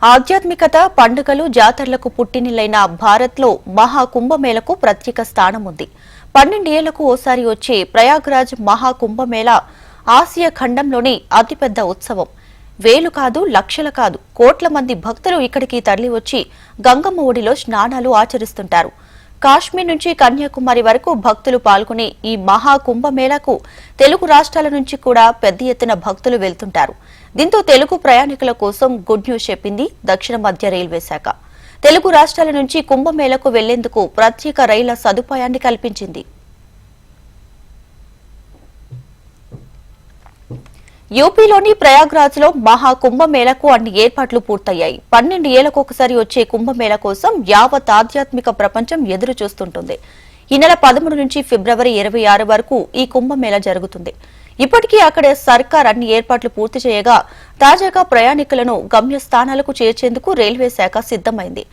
ఆధ్యాత్మికత, పండుగలు, జాతరలకు పుట్టినిల్లైన భారత్లో మహాకుంభమేళకు ప్రత్యేక స్థానం ఉంది. 12 ఏళ్లకు ఓసారి వచ్చే ప్రయాగ్రాజ్ మహాకుంభమేళ ఆసియా ఖండంలోని అతిపెద్ద ఉత్సవం. వేలు కాదు, లక్షల కాదు, కోట్ల మంది భక్తులు ఇక్కడికి తరలివచ్చి గంగమ్మ ఒడిలో స్నానాలు ఆచరిస్తుంటారు. కాశ్మీర్ నుంచి కన్యాకుమారి వరకు భక్తులు పాల్గొనే ఈ మహాకుంభమేళకు తెలుగు రాష్ట్రాల నుంచి కూడా పెద్ద ఎత్తున భక్తులు వెళ్తుంటారు. దీంతో తెలుగు ప్రయాణికుల కోసం గుడ్ న్యూస్ చెప్పింది దక్షిణ మధ్య రైల్వే శాఖ. తెలుగు రాష్ట్రాల నుంచి కుంభమేళకు వెళ్లేందుకు ప్రత్యేక రైళ్ల సదుపాయాన్ని కల్పించింది. యూపీలోని ప్రయాగ్రాజ్ లో మహాకుంభమేళకు అన్ని ఏర్పాట్లు పూర్తయ్యాయి. 12 ఏళ్లకొకసారి వచ్చే కుంభమేళ కోసం యావత్ ఆధ్యాత్మిక ప్రపంచం ఎదురు చూస్తుంటుంది. ఈ నెల 13 నుంచి ఫిబ్రవరి 26 వరకు ఈ కుంభమేళ జరుగుతుంది. ఇప్పటికీ అక్కడ సర్కార్ అన్ని ఏర్పాట్లు పూర్తి చేయగా తాజాగా ప్రయాణికులను గమ్యస్థానాలకు చేర్చేందుకు రైల్వే శాఖ సిద్దమైంది.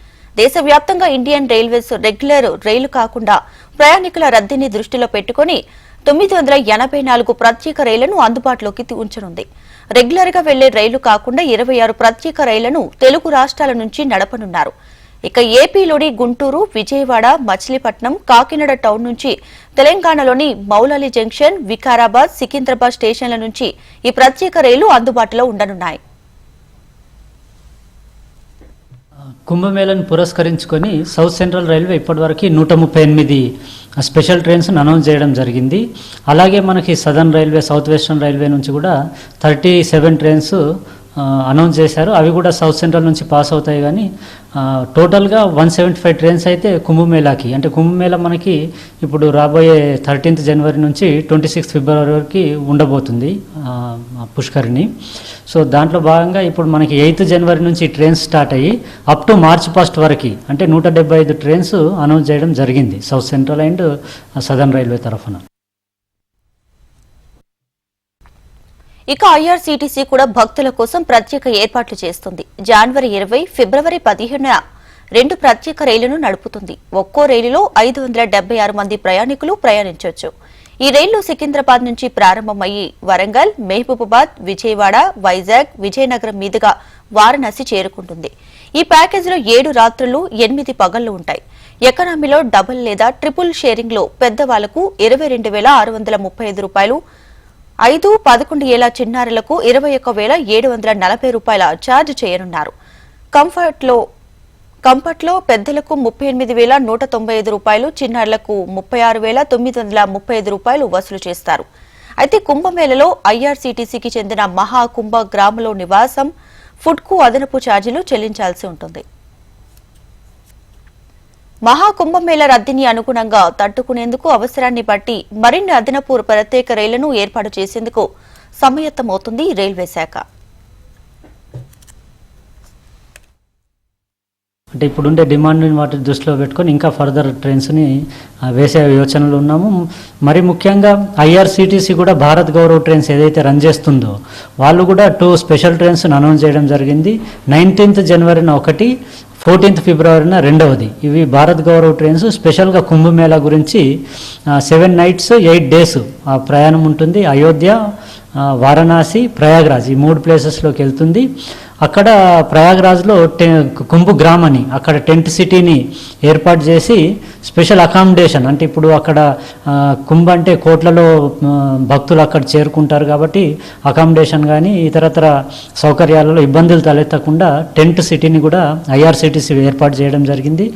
దేశవ్యాప్తంగా ఇండియన్ రైల్వేస్ రెగ్యులర్ రైలు కాకుండా ప్రయాణికుల రద్దీని దృష్టిలో పెట్టుకుని 984 ప్రత్యేక రైళ్లను అందుబాటులోకి ఉంచనుంది. రెగ్యులర్ గా వెళ్లే రైలు కాకుండా 26 ప్రత్యేక రైళ్లను తెలుగు రాష్ట్రాల నుంచి నడపనున్నారు. ఇక ఏపీలోని గుంటూరు, విజయవాడ, మచిలీపట్నం, కాకినాడ టౌన్ నుంచి తెలంగాణలోని మౌలాలి జంక్షన్, వికారాబాద్, సికింద్రాబాద్ స్టేషన్ల నుంచి ఈ ప్రత్యేక రైళ్లు అందుబాటులో ఉండనున్నాయి. కుంభమేళను పురస్కరించుకొని సౌత్ సెంట్రల్ రైల్వే ఇప్పటివరకు 138 స్పెషల్ ట్రైన్స్ అనౌన్స్ చేయడం జరిగింది. అలాగే మనకి southern railway, south western railway నుంచి కూడా 37 ట్రైన్స్ అనౌన్స్ చేశారు. అవి కూడా సౌత్ సెంట్రల్ నుంచి పాస్ అవుతాయి. కానీ టోటల్గా 175 ట్రైన్స్ అయితే కుంభమేళాకి, అంటే కుంభమేళ మనకి ఇప్పుడు రాబోయే 13th జనవరి నుంచి 26th ఫిబ్రవరి వరకు ఉండబోతుంది పుష్కరిణి. సో దాంట్లో భాగంగా ఇప్పుడు మనకి 8th జనవరి నుంచి ట్రైన్స్ స్టార్ట్ అయ్యి అప్ టు మార్చ్ 1 వరకు అంటే 175 ట్రైన్స్ అనౌన్స్ చేయడం జరిగింది south central and southern railway తరఫున. ఇక ఐఆర్సీటీసీ కూడా భక్తుల కోసం ప్రత్యేక ఏర్పాట్లు చేస్తుంది. జనవరి 20, ఫిబ్రవరి 15న 2 ప్రత్యేక రైళ్లను నడుపుతుంది. ఒక్కో రైలులో 576 మంది ప్రయాణికులు ప్రయాణించవచ్చు. ఈ రైళ్లు సికింద్రాబాద్ నుంచి ప్రారంభమయ్యి వరంగల్, మహబూబాబాద్, విజయవాడ, వైజాగ్, విజయనగరం మీదుగా వారణాసి చేరుకుంటుంది. ఈ ప్యాకేజీలో 7 రాత్రులు, 8 పగళ్లు ఉంటాయి. ఎకనామీలో డబుల్ లేదా ట్రిపుల్ షేరింగ్ లో పెద్దవాళ్లకు 22,635 రూపాయలు, 5-11 ఏళ్ల చిన్నారులకు 21,740 రూపాయల ఛార్జ్ చేయనున్నారు. కంఫర్ట్లో పెద్దలకు 38,195 రూపాయలు, చిన్నారులకు 36,935 రూపాయలు వసూలు చేస్తారు. అయితే కుంభమేళలో ఐఆర్సీటీసీకి చెందిన మహాకుంభ గ్రామంలో నివాసం, ఫుడ్కు అదనపు ఛార్జీలు చెల్లించాల్సి ఉంటుంది. మహాకుంభమేళ రద్దీని అనుగుణంగా తట్టుకునేందుకు అవసరాన్ని బట్టి మరిన్ని అదనపు ప్రత్యేక రైళ్లను ఏర్పాటు చేసేందుకు సమాయత్తమవుతుంది రైల్వే శాఖ. అంటే ఇప్పుడుండే డిమాండ్ని వాటి దృష్టిలో పెట్టుకొని ఇంకా ఫర్దర్ ట్రైన్స్ని వేసే యోచనలు ఉన్నాము. మరి ముఖ్యంగా ఐఆర్సీటీసీ కూడా భారత్ గౌరవ్ ట్రైన్స్ ఏదైతే రన్ చేస్తుందో వాళ్ళు కూడా 2 స్పెషల్ ట్రైన్స్ అనౌన్స్ చేయడం జరిగింది. 19th జనవరిన ఒకటి, 14th ఫిబ్రవరిన రెండవది. ఇవి భారత్ గౌరవ్ ట్రైన్స్. స్పెషల్గా కుంభమేళా గురించి 7 nights 8 days ఆ ప్రయాణం ఉంటుంది. అయోధ్య, వారణాసి, ప్రయాగ్రాజ్ ఈ 3 ప్లేసెస్లోకి వెళ్తుంది. అక్కడ ప్రయాగ్రాజ్లో కుంభగ్రామ్ అని అక్కడ టెంట్ సిటీని ఏర్పాటు చేసి స్పెషల్ అకామిడేషన్, అంటే ఇప్పుడు అక్కడ కుంభ అంటే కోట్లలో భక్తులు అక్కడ చేరుకుంటారు కాబట్టి అకామిడేషన్ కానీ ఇతరతర సౌకర్యాలలో ఇబ్బందులు తలెత్తకుండా టెంట్ సిటీని కూడా ఐఆర్సీటీసీ ఏర్పాటు చేయడం జరిగింది.